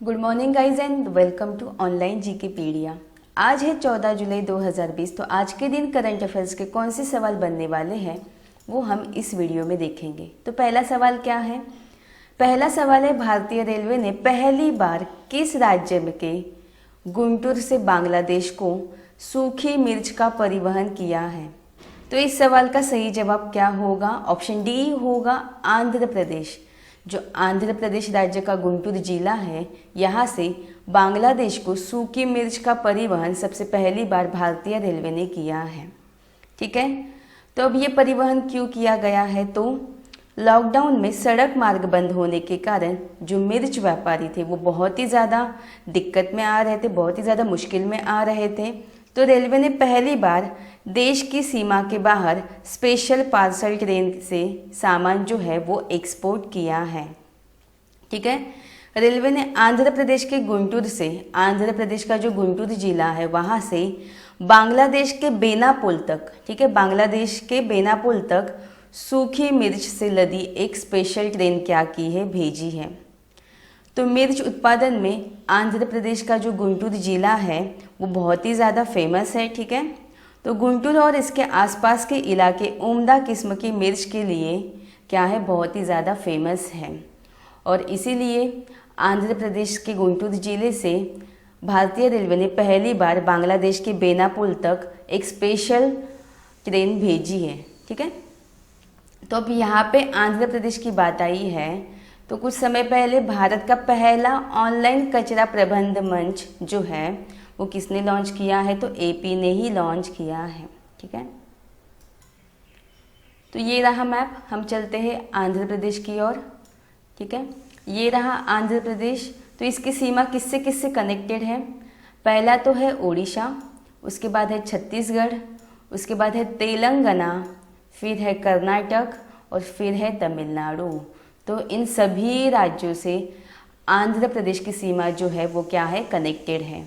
Good morning guys and welcome to online GKPedia. आज है 14 जुलाई 2020। तो आज के दिन करंट अफेयर्स के कौन से सवाल बनने वाले हैं वो हम इस वीडियो में देखेंगे। तो पहला सवाल क्या है? पहला सवाल है, भारतीय रेलवे ने पहली बार किस राज्य के गुंटूर से बांग्लादेश को सूखी मिर्च का परिवहन किया है? तो इस सवाल का सही जवाब क्या होगा? ऑप्शन डी होगा आंध्र प्रदेश। जो आंध्र प्रदेश राज्य का गुंटूर जिला है, यहाँ से बांग्लादेश को सूखी मिर्च का परिवहन सबसे पहली बार भारतीय रेलवे ने किया है। ठीक है, तो अब ये परिवहन क्यों किया गया है? तो लॉकडाउन में सड़क मार्ग बंद होने के कारण जो मिर्च व्यापारी थे वो बहुत ही ज़्यादा दिक्कत में आ रहे थे, बहुत ही ज़्यादा मुश्किल में आ रहे थे। तो रेलवे ने पहली बार देश की सीमा के बाहर स्पेशल पार्सल ट्रेन से सामान जो है वो एक्सपोर्ट किया है। ठीक है, रेलवे ने आंध्र प्रदेश के गुंटूर से, आंध्र प्रदेश का जो गुंटूर जिला है वहाँ से बांग्लादेश के बेनापोल तक, ठीक है, बांग्लादेश के बेनापोल तक सूखी मिर्च से लदी एक स्पेशल ट्रेन क्या की है, भेजी है। तो मिर्च उत्पादन में आंध्र प्रदेश का जो गुंटूर जिला है वो बहुत ही ज़्यादा फेमस है। ठीक है, तो गुंटूर और इसके आसपास के इलाके उम्दा किस्म की मिर्च के लिए क्या है, बहुत ही ज़्यादा फेमस है। और इसीलिए आंध्र प्रदेश के गुंटूर जिले से भारतीय रेलवे ने पहली बार बांग्लादेश के बेनापोल तक एक स्पेशल ट्रेन भेजी है। ठीक है, तो अब यहाँ पे आंध्र प्रदेश की बात आई है तो कुछ समय पहले भारत का पहला ऑनलाइन कचरा प्रबंध मंच जो है वो किसने लॉन्च किया है? तो एपी ने ही लॉन्च किया है। ठीक है, तो ये रहा मैप। हम चलते हैं आंध्र प्रदेश की ओर। ठीक है, ये रहा आंध्र प्रदेश। तो इसकी सीमा किससे किससे कनेक्टेड है? पहला तो है उड़ीसा, उसके बाद है छत्तीसगढ़, उसके बाद है तेलंगाना, फिर है कर्नाटक और फिर है तमिलनाडु। तो इन सभी राज्यों से आंध्र प्रदेश की सीमा जो है वो क्या है, कनेक्टेड है।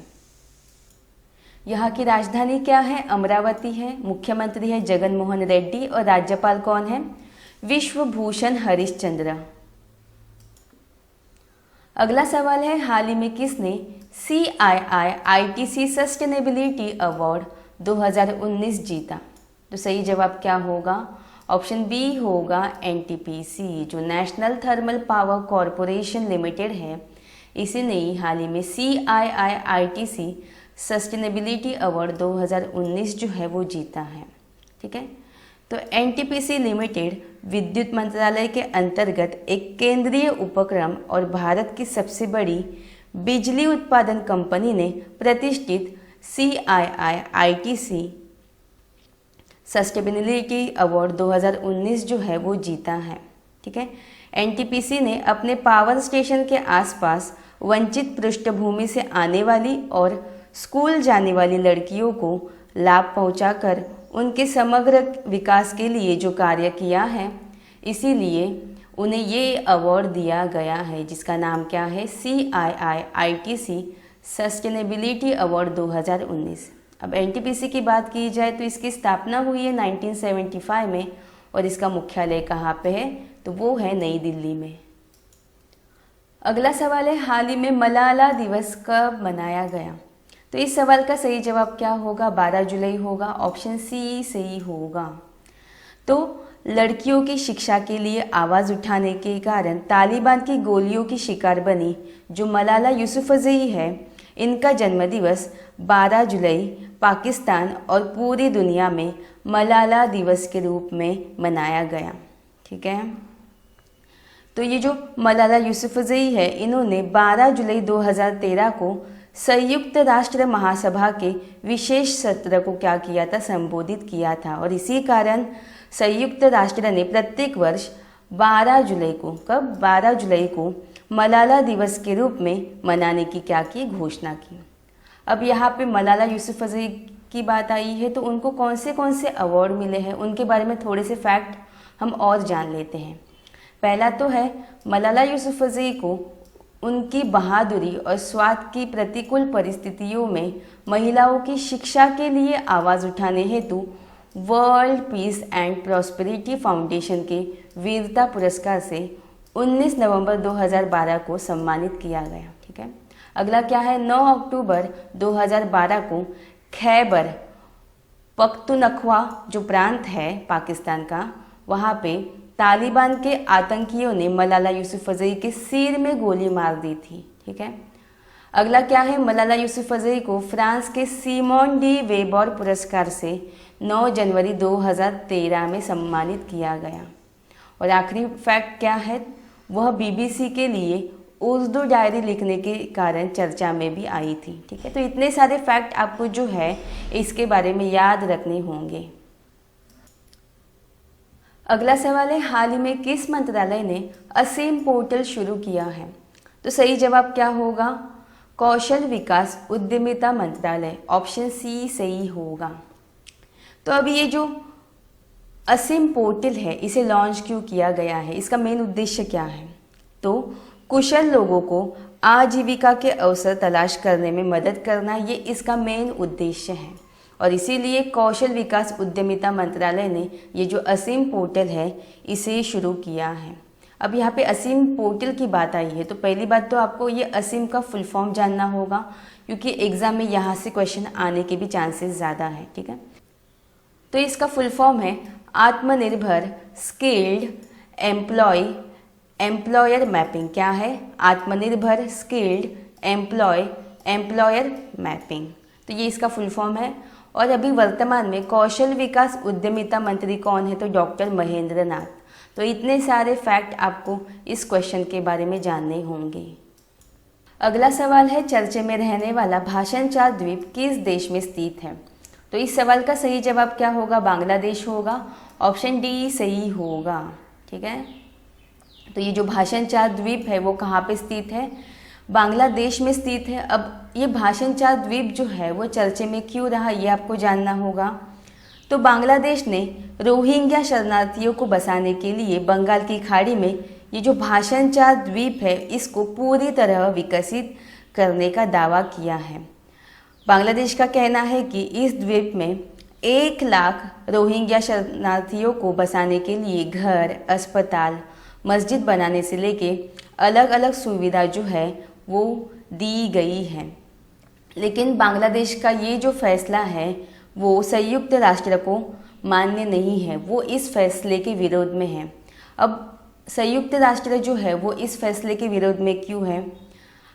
यहाँ की राजधानी क्या है? अमरावती है। मुख्यमंत्री है जगन मोहन रेड्डी और राज्यपाल कौन है? विश्वभूषण हरिश्चंद्र। अगला सवाल है, हाल ही में किसने CII-ITC सस्टेनेबिलिटी अवार्ड 2019 जीता? तो सही जवाब क्या होगा? ऑप्शन बी होगा NTPC, जो national thermal power corporation limited है। इसी ने हाल ही में CII-ITC सस्टेनेबिलिटी अवार्ड 2019 जो है वो जीता है। ठीक है, तो NTPC लिमिटेड विद्युत मंत्रालय के अंतर्गत एक केंद्रीय उपक्रम और भारत की सबसे बड़ी बिजली उत्पादन कंपनी ने प्रतिष्ठित CII-ITC सस्टेनेबिलिटी अवार्ड 2019 जो है वो जीता है। ठीक है, NTPC ने अपने पावर स्टेशन के आसपास वंचित पृष्ठभूमि से आने वाली और स्कूल जाने वाली लड़कियों को लाभ पहुंचाकर उनके समग्र विकास के लिए जो कार्य किया है, इसीलिए उन्हें ये अवार्ड दिया गया है, जिसका नाम क्या है? CII-ITC sustainability award 2019। अब NTPC की बात की जाए तो इसकी स्थापना हुई है 1975 में और इसका मुख्यालय कहाँ पे है? तो वो है नई दिल्ली में। अगला सवाल है, हाल ही में मलाला दिवस कब मनाया गया? तो इस सवाल का सही जवाब क्या होगा? 12 जुलाई होगा। ऑप्शन सी सही होगा। तो लड़कियों की शिक्षा के लिए आवाज़ उठाने के कारण तालिबान की गोलियों की शिकार बनी जो मलाला यूसुफजई है, इनका जन्मदिवस 12 जुलाई पाकिस्तान और पूरी दुनिया में मलाला दिवस के रूप में मनाया गया। ठीक है, तो ये जो मलाला यूसुफजई है, इन्होंने 12 जुलाई 2013 को संयुक्त राष्ट्र महासभा के विशेष सत्र को क्या किया था? संबोधित किया था। और इसी कारण संयुक्त राष्ट्र ने प्रत्येक वर्ष 12 जुलाई को, कब? 12 जुलाई को मलाला दिवस के रूप में मनाने की क्या की? घोषणा की। अब यहाँ पे मलाला यूसुफजई की बात आई है तो उनको कौन से अवार्ड मिले हैं, उनके बारे में थोड़े से फैक्ट हम और जान लेते हैं। पहला तो है, मलाला यूसुफजई को उनकी बहादुरी और स्वाद की प्रतिकूल परिस्थितियों में महिलाओं की शिक्षा के लिए आवाज़ उठाने हेतु world peace and prosperity foundation के वीरता पुरस्कार से 19 नवंबर 2012 को सम्मानित किया गया। ठीक है, अगला क्या है, 9 अक्टूबर 2012 को खैबर पख्तूनख्वा जो प्रांत है पाकिस्तान का, वहाँ पे तालिबान के आतंकियों ने मलाला यूसुफजई के सिर में गोली मार दी थी। ठीक है। अगला क्या है, मलाला यूसुफजई को फ्रांस के सिमोन डी वेबर पुरस्कार से 9 जनवरी 2013 में सम्मानित किया गया। और आखिरी फैक्ट क्या है, वह बीबीसी के लिए उर्दू डायरी लिखने के कारण चर्चा में भी आई थी। ठीक है। तो इतने सारे फैक्ट आपको जो है इसके बारे में याद रखने होंगे। अगला सवाल है, हाल ही में किस मंत्रालय ने असीम पोर्टल शुरू किया है? तो सही जवाब क्या होगा, कौशल विकास उद्यमिता मंत्रालय, ऑप्शन सी सही होगा। तो अब ये जो असीम पोर्टल है इसे लॉन्च क्यों किया गया है, इसका मेन उद्देश्य क्या है? तो कुशल लोगों को आजीविका के अवसर तलाश करने में मदद करना, ये इसका मेन उद्देश्य है। और इसीलिए कौशल विकास उद्यमिता मंत्रालय ने ये जो असीम पोर्टल है इसे शुरू किया है। अब यहाँ पे असीम पोर्टल की बात आई है तो पहली बात तो आपको ये असीम का फुल फॉर्म जानना होगा, क्योंकि एग्जाम में यहाँ से क्वेश्चन आने के भी चांसेस ज़्यादा है। ठीक है। तो इसका फुल फॉर्म है आत्मनिर्भर स्किल्ड एम्प्लॉयर मैपिंग। क्या है, आत्मनिर्भर स्किल्ड एम्प्लॉयर मैपिंग। तो ये इसका फुल फॉर्म है। और अभी वर्तमान में कौशल विकास उद्यमिता मंत्री कौन है? तो डॉक्टर महेंद्र नाथ। तो इतने सारे फैक्ट आपको इस क्वेश्चन के बारे में जानने होंगे। अगला सवाल है, चर्चे में रहने वाला भाषणचार द्वीप किस देश में स्थित है? तो इस सवाल का सही जवाब क्या होगा, बांग्लादेश होगा, ऑप्शन डी सही होगा। ठीक है। तो ये जो भाषणचार द्वीप है वो कहाँ पे स्थित है? बांग्लादेश में स्थित है। अब ये भाषणचार द्वीप जो है वो चर्चे में क्यों रहा, ये आपको जानना होगा। तो बांग्लादेश ने रोहिंग्या शरणार्थियों को बसाने के लिए बंगाल की खाड़ी में ये जो भाषणचार द्वीप है इसको पूरी तरह विकसित करने का दावा किया है। बांग्लादेश का कहना है कि इस द्वीप में 1 लाख रोहिंग्या शरणार्थियों को बसाने के लिए घर, अस्पताल, मस्जिद बनाने से लेके अलग अलग सुविधा जो है वो दी गई है। लेकिन बांग्लादेश का ये जो फैसला है वो संयुक्त राष्ट्र को मान्य नहीं है, वो इस फैसले के विरोध में है। अब संयुक्त राष्ट्र जो है वो इस फैसले के विरोध में क्यों है?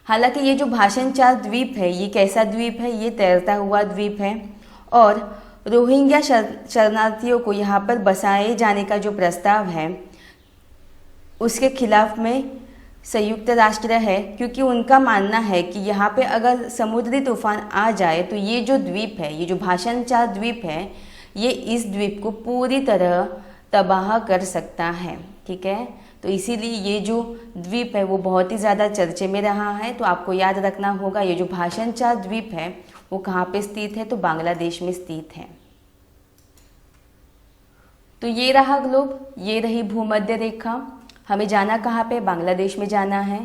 हालांकि ये जो भाषणचार द्वीप है ये कैसा द्वीप है, ये तैरता हुआ द्वीप है और रोहिंग्या शरणार्थियों को यहाँ पर बसाए जाने का जो प्रस्ताव है उसके खिलाफ में संयुक्त राष्ट्र है, क्योंकि उनका मानना है कि यहाँ पे अगर समुद्री तूफान आ जाए तो ये जो द्वीप है, ये जो भाषणचार द्वीप है, ये इस द्वीप को पूरी तरह तबाह कर सकता है। ठीक है। तो इसीलिए ये जो द्वीप है वो बहुत ही ज़्यादा चर्चे में रहा है। तो आपको याद रखना होगा ये जो भाषणचार द्वीप है वो कहाँ पे स्थित है? तो बांग्लादेश में स्थित है। तो ये रहा ग्लोब, ये रही भूमध्य रेखा। हमें जाना कहाँ पे? बांग्लादेश में जाना है।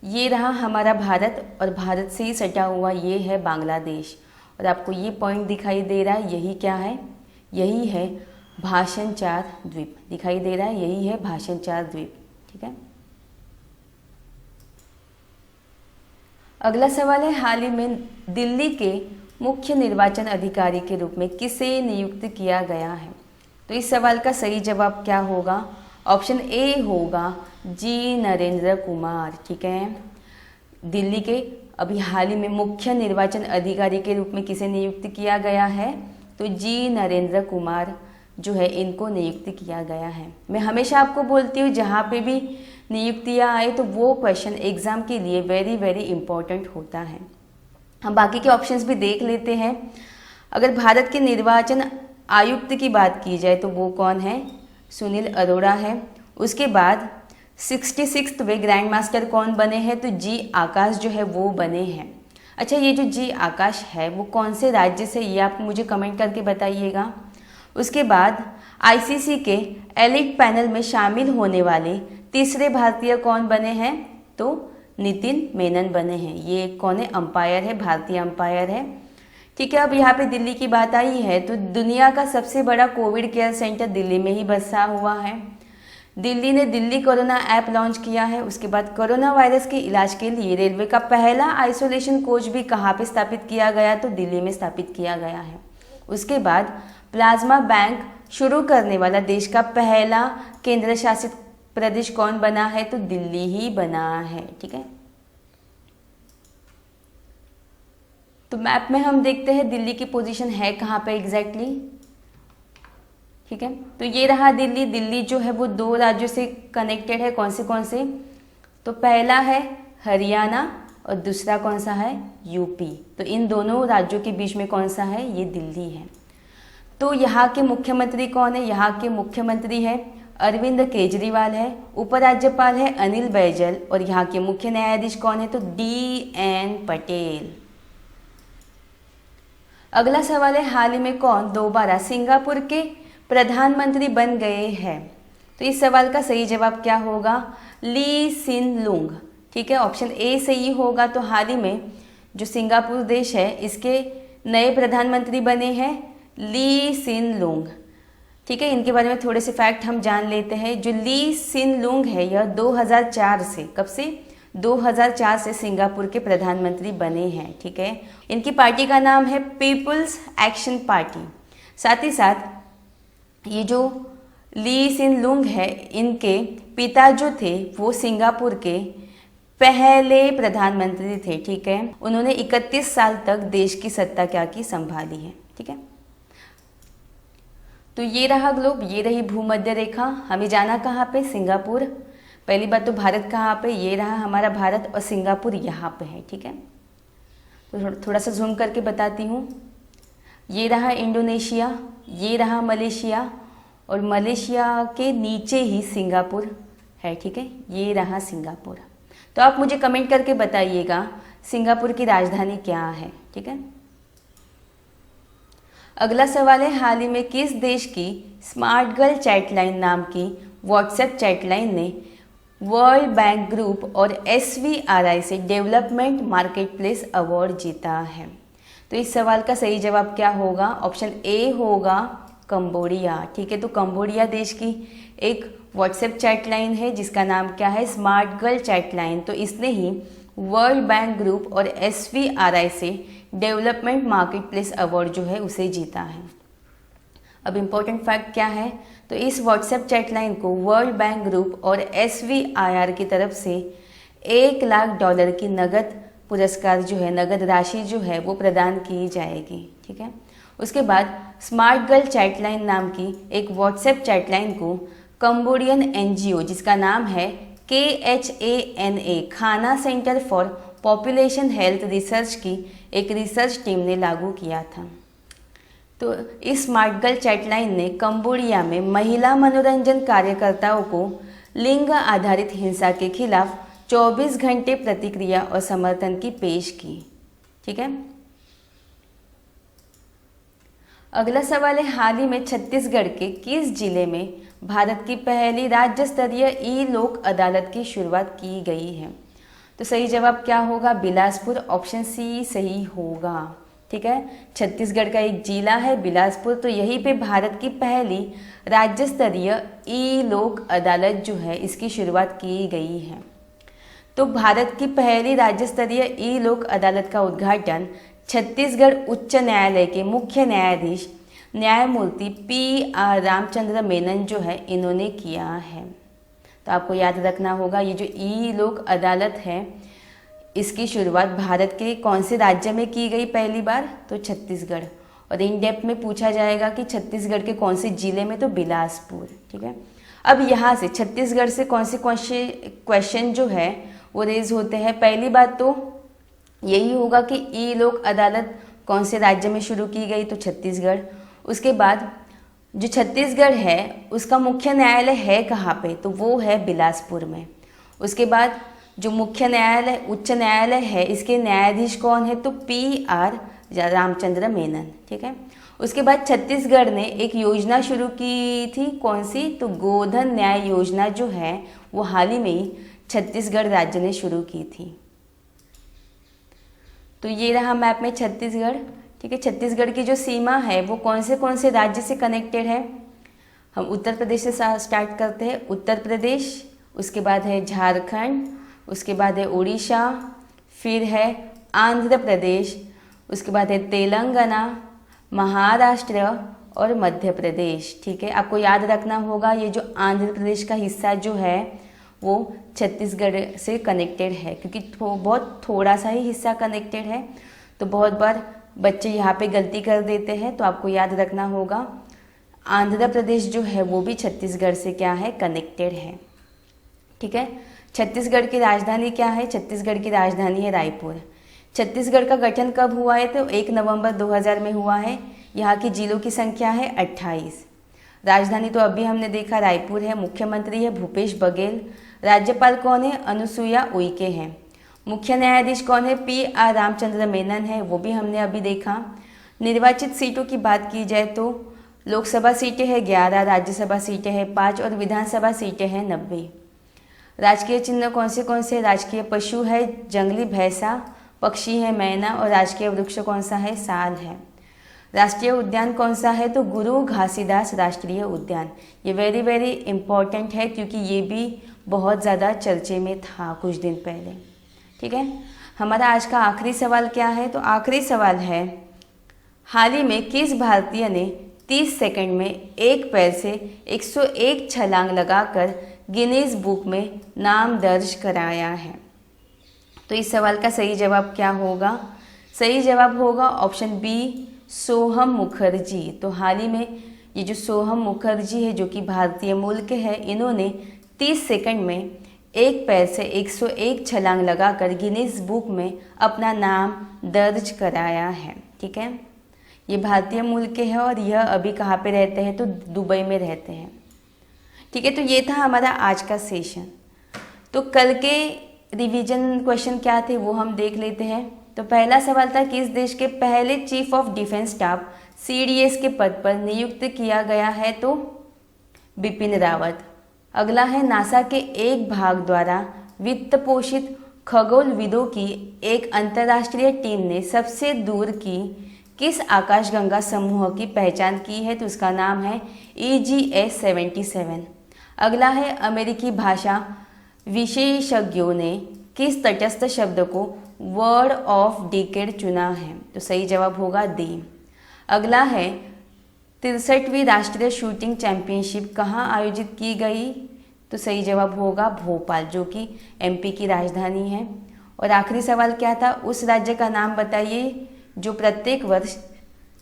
ये रहा हमारा भारत और भारत से ही सटा हुआ ये है बांग्लादेश। और आपको ये पॉइंट दिखाई दे रहा है, यही क्या है? यही है भाषणचार द्वीप। दिखाई दे रहा है, यही है भाषणचार द्वीप। ठीक है। अगला सवाल है, हाल ही में दिल्ली के मुख्य निर्वाचन अधिकारी के रूप में किसे नियुक्त किया गया है? तो इस सवाल का सही जवाब क्या होगा? ऑप्शन ए होगा जी नरेंद्र कुमार। ठीक है। दिल्ली के अभी हाल ही में मुख्य निर्वाचन अधिकारी के रूप में किसे नियुक्त किया गया है? तो जी नरेंद्र कुमार जो है इनको नियुक्त किया गया है। मैं हमेशा आपको बोलती हूँ जहाँ पे भी नियुक्तियाँ आए तो वो क्वेश्चन एग्जाम के लिए वेरी वेरी इंपॉर्टेंट होता है। हम बाकी के ऑप्शंस भी देख लेते हैं। अगर भारत के निर्वाचन आयुक्त की बात की जाए तो वो कौन है? सुनील अरोड़ा है। उसके बाद 66वें ग्रैंड मास्टर कौन बने हैं? तो जी आकाश जो है वो बने हैं। अच्छा, ये जो जी आकाश है वो कौन से राज्य से, ये आप मुझे कमेंट करके बताइएगा। उसके बाद आईसीसी के एलिट पैनल में शामिल होने वाले तीसरे भारतीय कौन बने हैं? तो नितिन मेनन बने हैं। ये कौन है? अंपायर है, भारतीय अंपायर है। ठीक है। अब यहाँ पे दिल्ली की बात आई है तो दुनिया का सबसे बड़ा कोविड केयर सेंटर दिल्ली में ही बसा हुआ है। दिल्ली ने दिल्ली कोरोना ऐप लॉन्च किया है। उसके बाद कोरोना वायरस के इलाज के लिए रेलवे का पहला आइसोलेशन कोच भी कहाँ पे स्थापित किया गया, तो दिल्ली में स्थापित किया गया है। उसके बाद प्लाज्मा बैंक शुरू करने वाला देश का पहला केंद्र शासित प्रदेश कौन बना है, तो दिल्ली ही बना है। ठीक है, तो मैप में हम देखते हैं दिल्ली की पोजीशन है कहाँ पे एग्जैक्टली। ठीक है, तो ये रहा दिल्ली। दिल्ली जो है वो 2 राज्यों से कनेक्टेड है। कौन से, तो पहला है हरियाणा और दूसरा कौन सा है, यूपी। तो इन दोनों राज्यों के बीच में कौन सा है, ये दिल्ली है। तो यहाँ के मुख्यमंत्री कौन है, यहाँ के मुख्यमंत्री है अरविंद केजरीवाल है, उपराज्यपाल है अनिल बैजल और यहाँ के मुख्य न्यायाधीश कौन है, तो DN पटेल। अगला सवाल है हाल ही में कौन दोबारा सिंगापुर के प्रधानमंत्री बन गए हैं, तो इस सवाल का सही जवाब क्या होगा, ली सिन लुंग। ठीक है, ऑप्शन ए सही होगा। तो हाल ही में जो सिंगापुर देश है इसके नए प्रधानमंत्री बने हैं ली सिन लुंग। ठीक है, इनके बारे में थोड़े से फैक्ट हम जान लेते हैं। जो ली सिन लुंग है यह 2004 से, कब से, 2004 से सिंगापुर के प्रधानमंत्री बने हैं। ठीक है, इनकी पार्टी का नाम है पीपुल्स एक्शन पार्टी। साथ ही साथ ये जो ली सिन लुंग है इनके पिता जो थे वो सिंगापुर के पहले प्रधानमंत्री थे। ठीक है, उन्होंने 31 साल तक देश की सत्ता क्या की, संभाली है। ठीक है, तो ये रहा ग्लोब, ये रही भूमध्य रेखा। हमें जाना कहाँ पे, सिंगापुर। पहली बात तो भारत कहाँ पे, ये रहा हमारा भारत और सिंगापुर यहाँ पे है। ठीक है, तो थोड़ा सा जूम करके बताती हूँ। ये रहा इंडोनेशिया, ये रहा मलेशिया और मलेशिया के नीचे ही सिंगापुर है। ठीक है, ये रहा सिंगापुर। तो आप मुझे कमेंट करके बताइएगा सिंगापुर की राजधानी क्या है। ठीक है, अगला सवाल है हाल ही में किस देश की स्मार्ट गर्ल चैटलाइन नाम की व्हाट्सएप चैटलाइन ने वर्ल्ड बैंक ग्रुप और SVRI से डेवलपमेंट मार्केटप्लेस अवार्ड जीता है। तो इस सवाल का सही जवाब क्या होगा, ऑप्शन ए होगा कंबोडिया। ठीक है, तो कंबोडिया देश की एक व्हाट्सएप चैटलाइन है जिसका नाम क्या है, स्मार्ट गर्ल चैटलाइन। तो इसने ही वर्ल्ड बैंक ग्रुप और SVRI से डेवलपमेंट मार्केटप्लेस अवार्ड जो है उसे जीता है। अब इम्पोर्टेंट फैक्ट क्या है, तो इस व्हाट्सएप चैटलाइन को वर्ल्ड बैंक ग्रुप और SVIR की तरफ से $1 लाख की नगद पुरस्कार जो है, नगद राशि जो है वो प्रदान की जाएगी। ठीक है, उसके बाद स्मार्ट गर्ल चैटलाइन नाम की एक व्हाट्सएप चैटलाइन को कंबोडियन NGO जिसका नाम है KHANA खाना centre for population health research की एक रिसर्च टीम ने लागू किया था। तो इस स्मार्ट गर्ल चैटलाइन ने कंबोडिया में महिला मनोरंजन कार्यकर्ताओं को लिंग आधारित हिंसा के खिलाफ 24 घंटे प्रतिक्रिया और समर्थन की पेश की। ठीक है, अगला सवाल है हाल ही में छत्तीसगढ़ के किस जिले में भारत की पहली राज्य स्तरीय ई लोक अदालत की शुरुआत की गई है, तो सही जवाब क्या होगा, बिलासपुर। ऑप्शन सी सही होगा। ठीक है, छत्तीसगढ़ का एक जिला है बिलासपुर, तो यहीं पे भारत की पहली राज्य स्तरीय ई लोक अदालत जो है इसकी शुरुआत की गई है। तो भारत की पहली राज्य स्तरीय ई लोक अदालत का उद्घाटन छत्तीसगढ़ उच्च न्यायालय के मुख्य न्यायाधीश न्यायमूर्ति PR रामचंद्र मेनन जो है इन्होंने किया है। तो आपको याद रखना होगा ये जो ई लोक अदालत है इसकी शुरुआत भारत के कौन से राज्य में की गई पहली बार, तो छत्तीसगढ़। और इन डेप्थ में पूछा जाएगा कि छत्तीसगढ़ के कौन से जिले में, तो बिलासपुर। ठीक है, अब यहाँ से छत्तीसगढ़ से कौन से क्वेश्चन जो है वो रेज होते हैं। पहली बात तो यही होगा कि ई लोक अदालत कौन से राज्य में शुरू की गई, तो छत्तीसगढ़। उसके बाद जो छत्तीसगढ़ है उसका मुख्य न्यायालय है कहाँ पे, तो वो है बिलासपुर में। उसके बाद जो मुख्य न्यायालय उच्च न्यायालय है इसके न्यायाधीश कौन है, तो PR रामचंद्र मेनन। ठीक है, उसके बाद छत्तीसगढ़ ने एक योजना शुरू की थी, कौन सी, तो गोधन न्याय योजना जो है वो हाल ही में ही छत्तीसगढ़ राज्य ने शुरू की थी। तो ये रहा मैप में छत्तीसगढ़। ठीक है, छत्तीसगढ़ की जो सीमा है वो कौन से राज्य से कनेक्टेड है, हम उत्तर प्रदेश से स्टार्ट करते हैं। उत्तर प्रदेश, उसके बाद है झारखंड, उसके बाद है उड़ीसा, फिर है आंध्र प्रदेश, उसके बाद है तेलंगाना, महाराष्ट्र और मध्य प्रदेश। ठीक है, आपको याद रखना होगा ये जो आंध्र प्रदेश का हिस्सा जो है वो छत्तीसगढ़ से कनेक्टेड है, क्योंकि बहुत थोड़ा सा ही हिस्सा कनेक्टेड है। तो बहुत बार बच्चे यहाँ पे गलती कर देते हैं, तो आपको याद रखना होगा आंध्र प्रदेश जो है वो भी छत्तीसगढ़ से क्या है, कनेक्टेड है। ठीक है, छत्तीसगढ़ की राजधानी क्या है? छत्तीसगढ़ की राजधानी है रायपुर। छत्तीसगढ़ का गठन कब हुआ है? तो 1 नवंबर 2000 में हुआ है। यहाँ की जिलों की संख्या है 28। राजधानी तो अभी हमने देखा रायपुर है। मुख्यमंत्री है भूपेश बघेल। राज्यपाल कौन है? अनुसुईया उइके हैं। मुख्य न्यायाधीश कौन है? PR रामचंद्र मेनन है, वो भी हमने अभी देखा। निर्वाचित सीटों की बात की जाए तो लोकसभा सीटें हैं 11, राज्यसभा सीटें हैं 5 और विधानसभा सीटें हैं 90। राजकीय चिन्ह कौन से? राजकीय पशु है जंगली भैंसा, पक्षी है मैना और राजकीय वृक्ष कौन सा है? साल है। राष्ट्रीय उद्यान कौन सा है? तो गुरु घासीदास राष्ट्रीय उद्यान। ये वेरी इम्पॉर्टेंट है, क्योंकि ये भी बहुत ज़्यादा चर्चे में था कुछ दिन पहले। ठीक है, हमारा आज का आखिरी सवाल क्या है? तो आखिरी सवाल है, हाल ही में किस भारतीय ने 30 सेकंड में एक पैर से 101 छलांग लगाकर गिनीज बुक में नाम दर्ज कराया है? तो इस सवाल का सही जवाब क्या होगा? सही जवाब होगा ऑप्शन बी, सोहम मुखर्जी। तो हाल ही में ये जो सोहम मुखर्जी है, जो कि भारतीय मूल के हैं, इन्होंने 30 सेकंड में एक पैर से 101 छलांग लगाकर गिनीज बुक में अपना नाम दर्ज कराया है। ठीक है, ये भारतीय मूल के हैं और यह अभी कहाँ पे रहते हैं? तो दुबई में रहते हैं। ठीक है, तो ये था हमारा आज का सेशन। तो कल के रिवीजन क्वेश्चन क्या थे वो हम देख लेते हैं। तो पहला सवाल था, किस देश के पहले chief of defence staff CDS के पद पर नियुक्त किया गया है? तो बिपिन रावत। अगला है, नासा के एक भाग द्वारा वित्त पोषित खगोलविदों की एक अंतर्राष्ट्रीय टीम ने सबसे दूर की किस आकाशगंगा समूह की पहचान की है? तो उसका नाम है EGS 77। अगला है, अमेरिकी भाषा विशेषज्ञों ने किस तटस्थ शब्द को वर्ड ऑफ डिकेड चुना है? तो सही जवाब होगा डी। अगला है, 63वीं राष्ट्रीय शूटिंग चैंपियनशिप कहाँ आयोजित की गई? तो सही जवाब होगा भोपाल, जो कि MP की राजधानी है। और आखिरी सवाल क्या था? उस राज्य का नाम बताइए जो प्रत्येक वर्ष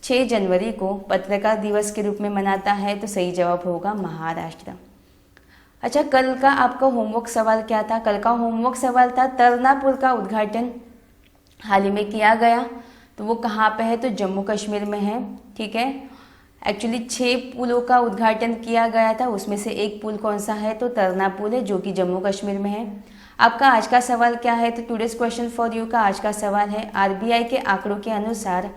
6 जनवरी को पत्रकार दिवस के रूप में मनाता है। तो सही जवाब होगा महाराष्ट्र। अच्छा, कल का आपका होमवर्क सवाल क्या था? कल का होमवर्क सवाल था, तरना पुल का उद्घाटन हाल ही में किया गया, तो वो कहाँ पे है? तो जम्मू कश्मीर में है। ठीक है, एक्चुअली 6 पुलों का उद्घाटन किया गया था, उसमें से एक पुल कौन सा है? तो तरना पुल है, जो कि जम्मू कश्मीर में है। आपका आज का सवाल क्या है? तो टुडेज क्वेश्चन फॉर यू का आज का सवाल है, RBI के आंकड़ों के अनुसार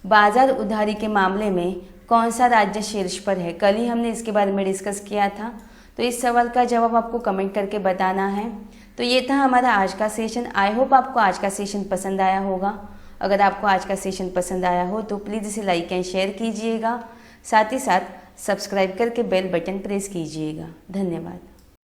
बाजार उधारी के मामले में कौन सा राज्य शीर्ष पर है? कल ही हमने इसके बारे में डिस्कस किया था, तो इस सवाल का जवाब आपको कमेंट करके बताना है। तो ये था हमारा आज का सेशन। आई होप आपको आज का सेशन पसंद आया होगा। अगर आपको आज का सेशन पसंद आया हो तो प्लीज़ इसे लाइक एंड शेयर कीजिएगा, साथ ही साथ सब्सक्राइब करके बेल बटन प्रेस कीजिएगा। धन्यवाद।